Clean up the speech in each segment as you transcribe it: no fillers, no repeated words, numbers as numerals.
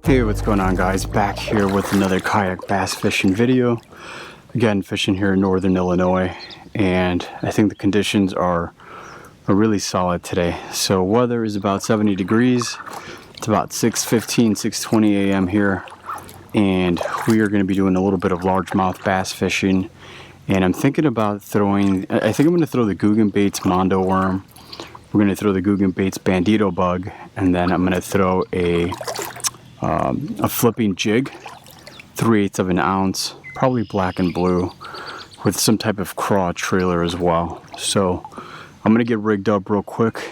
Hey, what's going on, guys? Back here with another kayak bass fishing video. Again, fishing here in northern Illinois, and I think the conditions are really solid today. So weather is about 70 degrees. It's about 6:15, 6:20 a.m. here, and we are going to be doing a little bit of largemouth bass fishing. And I'm thinking about throwing, I think I'm going to throw the Googan Baits Mondo worm. We're going to throw the Googan Baits Bandito bug, and then I'm going to throw a flipping jig, 3/8 of an ounce, probably black and blue, with some type of craw trailer as well. So I'm gonna get rigged up real quick.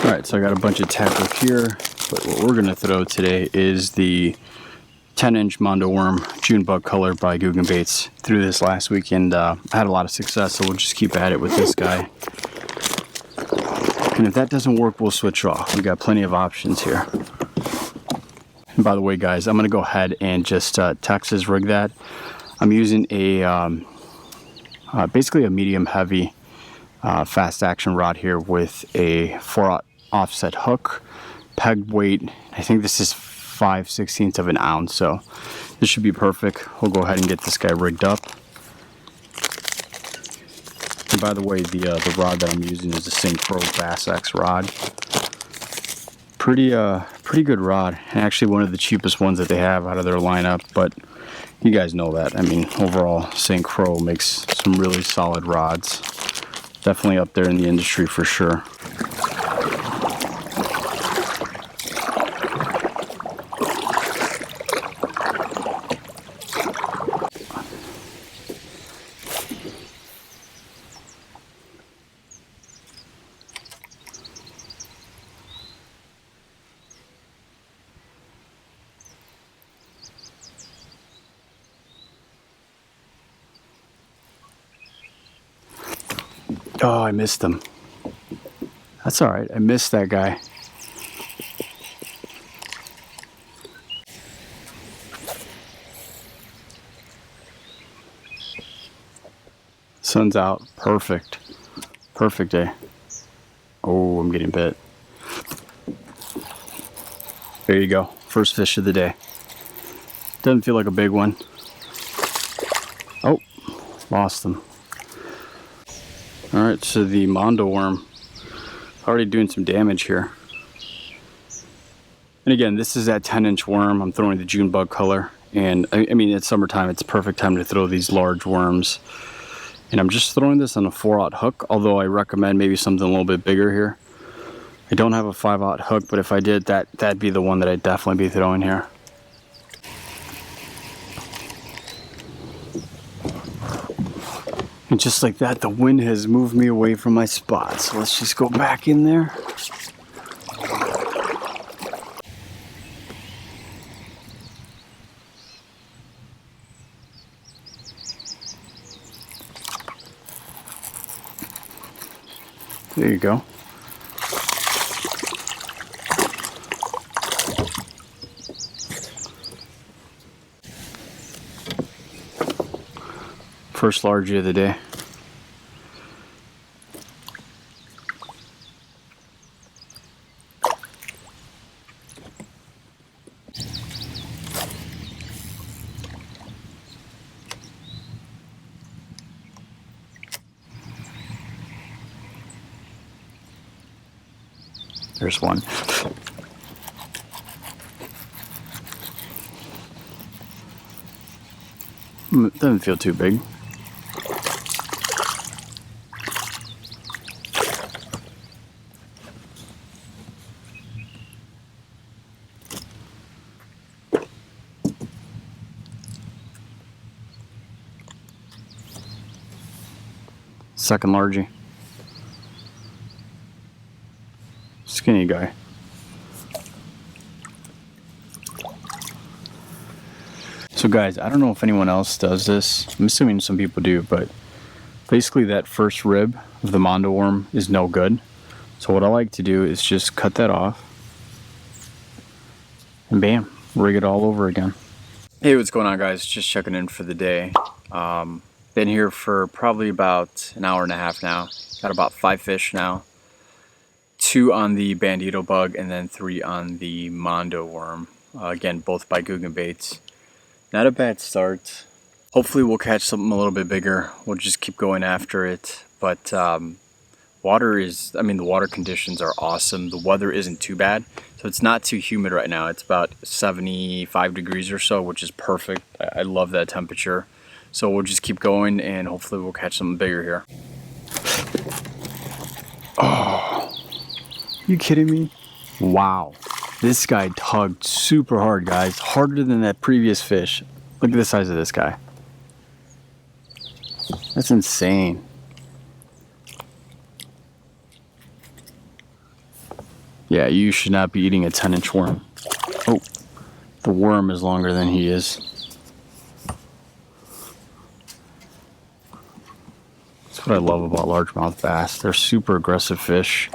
Alright, so I got a bunch of tackle here, but what we're gonna throw today is the 10-inch Mondo worm, June bug color by Googan Baits. Threw this last weekend. I had a lot of success, so we'll just keep at it with this guy. And if that doesn't work, we'll switch off. We got plenty of options here. And by the way, guys, I'm gonna go ahead and just Texas rig that. I'm using a basically a medium heavy fast action rod here with a 4/0 offset hook, pegged weight. I think this is 5/16 of an ounce, so this should be perfect. We'll go ahead and get this guy rigged up. And by the way, the rod that I'm using is a Croix BassX rod. Pretty good rod, and actually one of the cheapest ones that they have out of their lineup. But you guys know that. I mean, overall, Croix makes some really solid rods. Definitely up there in the industry for sure. Oh, I missed him. That's all right. I missed that guy. Sun's out. Perfect. Perfect day. Oh, I'm getting bit. There you go. First fish of the day. Doesn't feel like a big one. Oh, lost him. Alright, so the Mondo worm already doing some damage here. And again, this is that 10-inch worm. I'm throwing the June bug color. And I mean, it's summertime. It's a perfect time to throw these large worms. And I'm just throwing this on a 4/0 hook, although I recommend maybe something a little bit bigger here. I don't have a 5/0 hook, but if I did, that'd be the one that I'd definitely be throwing here. And just like that, the wind has moved me away from my spot. So let's just go back in there. There you go. First largie of the day. There's one. Doesn't feel too big. Second largie. Skinny guy. So guys, I don't know if anyone else does this. I'm assuming some people do, but basically that first rib of the Mondo worm is no good. So what I like to do is just cut that off and bam, rig it all over again. Hey, what's going on, guys? Just checking in for the day. Been here for probably about an hour and a half now. Got about 5 fish now. 2 on the bandito bug and then 3 on the Mondo worm. Again, both by Googan Baits. Not a bad start. Hopefully we'll catch something a little bit bigger. We'll just keep going after it. But the water conditions are awesome. The weather isn't too bad. So it's not too humid right now. It's about 75 degrees or so, which is perfect. I love that temperature. So we'll just keep going and hopefully we'll catch something bigger here. Oh, you kidding me? Wow. This guy tugged super hard, guys. Harder than that previous fish. Look at the size of this guy. That's insane. Yeah, you should not be eating a 10-inch worm. Oh, the worm is longer than he is. That's what I love about largemouth bass. They're super aggressive fish.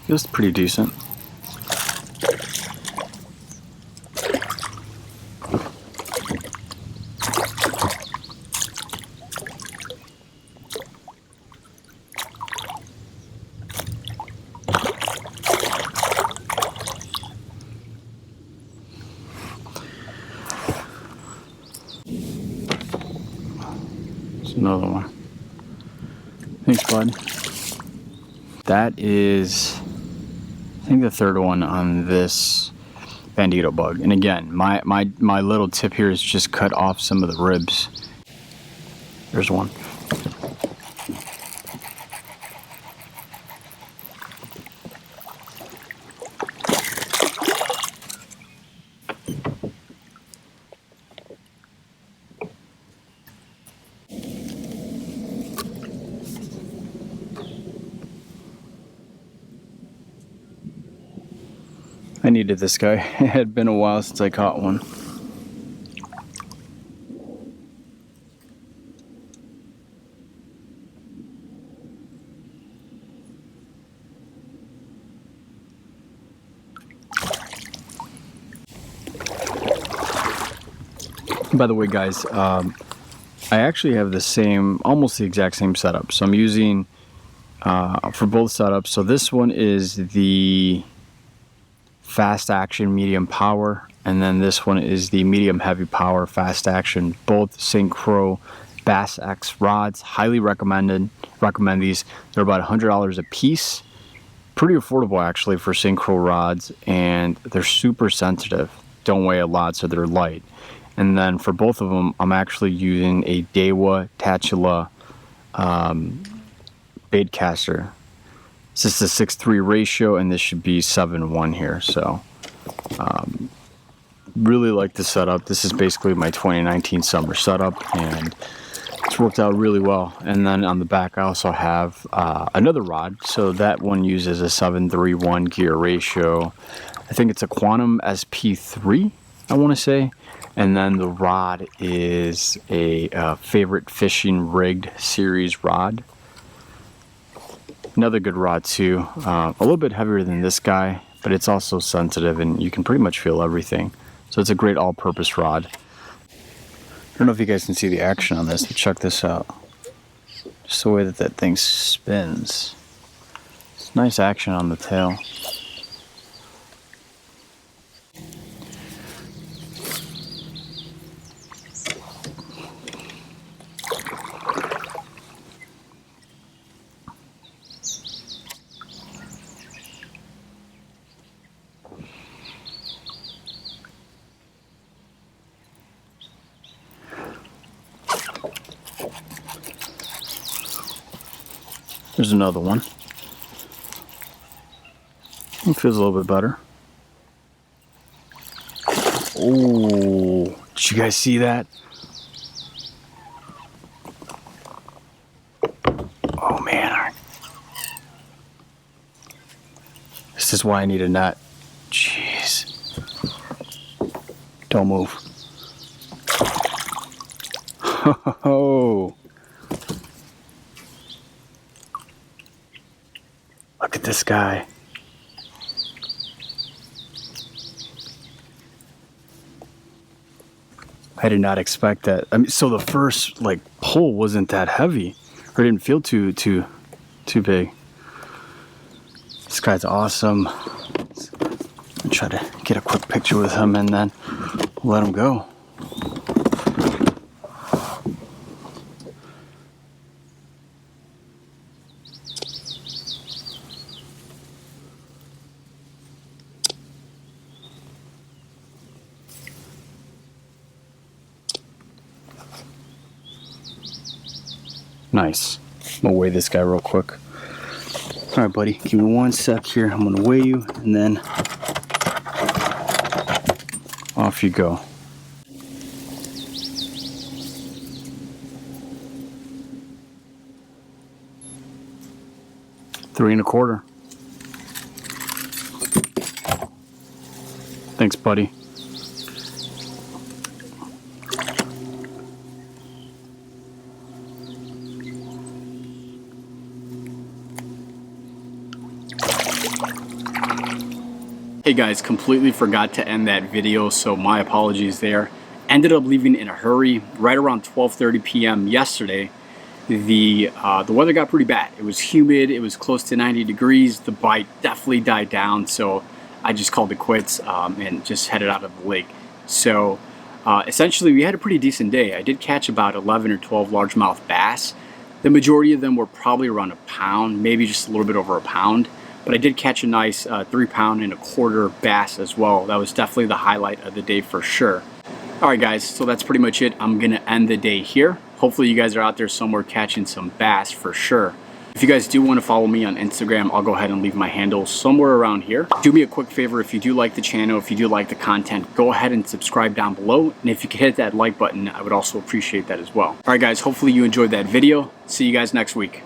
Just pretty decent. There's another one. Thanks, bud. That is, I think, the third one on this bandito bug. And again, my little tip here is just cut off some of the ribs. There's one. I needed this guy. It had been a while since I caught one. By the way, guys, I actually have the same, almost the exact same setup. So I'm using for both setups. So this one is the fast action medium power, and then this one is the medium heavy power fast action. Both Croix BassX rods. Highly recommend these. They're about $100 a piece. Pretty affordable actually for Croix rods, and they're super sensitive. Don't weigh a lot, so they're light. And then for both of them, I'm actually using a Daiwa Tatula baitcaster. This is a 6:3 ratio, and this should be 7:1 here. So, really like the setup. This is basically my 2019 summer setup, and it's worked out really well. And then on the back, I also have another rod. So that one uses a 7:3:1 gear ratio. I think it's a Quantum SP3, I want to say. And then the rod is a Favorite Fishing Rigged series rod. Another good rod too. A little bit heavier than this guy, but it's also sensitive and you can pretty much feel everything. So it's a great all-purpose rod. I don't know if you guys can see the action on this, but check this out. Just the way that that thing spins. It's nice action on the tail. There's another one. It feels a little bit better. Oh, did you guys see that? Oh man. This is why I need a net. Jeez. Don't move. Oh. Look at this guy. I did not expect that. I mean, so the first like pull wasn't that heavy, or didn't feel too big. This guy's awesome. I'll try to get a quick picture with him and then let him go. Nice. I'm gonna weigh this guy real quick. All right, buddy, give me 1 sec here. I'm gonna weigh you and then off you go. Three and a quarter. Thanks, buddy. Hey guys, completely forgot to end that video, so my apologies there. Ended up leaving in a hurry right around 12:30 p.m. yesterday. The weather got pretty bad. It was humid, it was close to 90 degrees. The bite definitely died down, so I just called it quits and just headed out of the lake. So essentially we had a pretty decent day. I did catch about 11 or 12 largemouth bass. The majority of them were probably around a pound, maybe just a little bit over a pound. But I did catch a nice 3 pound and a quarter bass as well. That was definitely the highlight of the day for sure. Alright guys, so that's pretty much it. I'm gonna end the day here. Hopefully you guys are out there somewhere catching some bass for sure. If you guys do want to follow me on Instagram, I'll go ahead and leave my handle somewhere around here. Do me a quick favor, if you do like the channel, if you do like the content, go ahead and subscribe down below. And if you could hit that like button, I would also appreciate that as well. Alright guys, hopefully you enjoyed that video. See you guys next week.